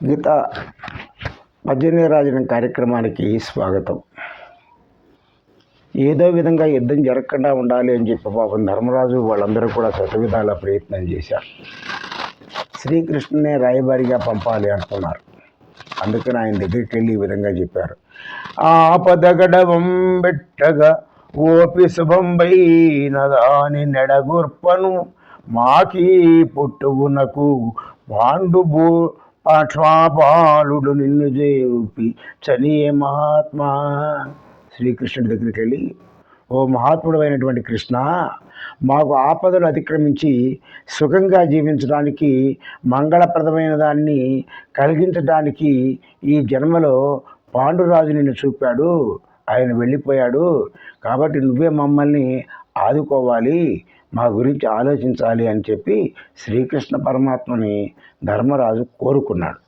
గీత పద్దెనిమిది కార్యక్రమానికి స్వాగతం. ఏదో విధంగా యుద్ధం జరగకుండా ఉండాలి అని చెప్పి పాపం ధర్మరాజు వాళ్ళందరూ కూడా శతవిధాల ప్రయత్నం చేశారు. శ్రీకృష్ణునే రాయబారిగా పంపాలి అనుకున్నారు. అందుకని ఆయన దగ్గరికి వెళ్ళి ఈ విధంగా చెప్పారు. ఆపదగడవం బెట్టగా ఓపి శుభంబైనదాని నెడగుర్పను మాకీ పుట్టువునకు పాండుభూ పాఠాపాలుడు నిన్ను చేపి చనియే మహాత్మా. శ్రీకృష్ణుడి దగ్గరికి వెళ్ళి, ఓ మహాత్ముడు అయినటువంటి కృష్ణ, మాకు ఆపదలు అతిక్రమించి సుఖంగా జీవించడానికి, మంగళప్రదమైన దాన్ని కలిగించడానికి ఈ జన్మలో పాండురాజు నిన్ను చూపాడు. ఆయన వెళ్ళిపోయాడు. కాబట్టి నువ్వే మమ్మల్ని ఆదుకోవాలి, మా గురించి ఆలోచించాలి అని చెప్పి శ్రీకృష్ణ పరమాత్మని ధర్మరాజు కోరుకున్నాడు.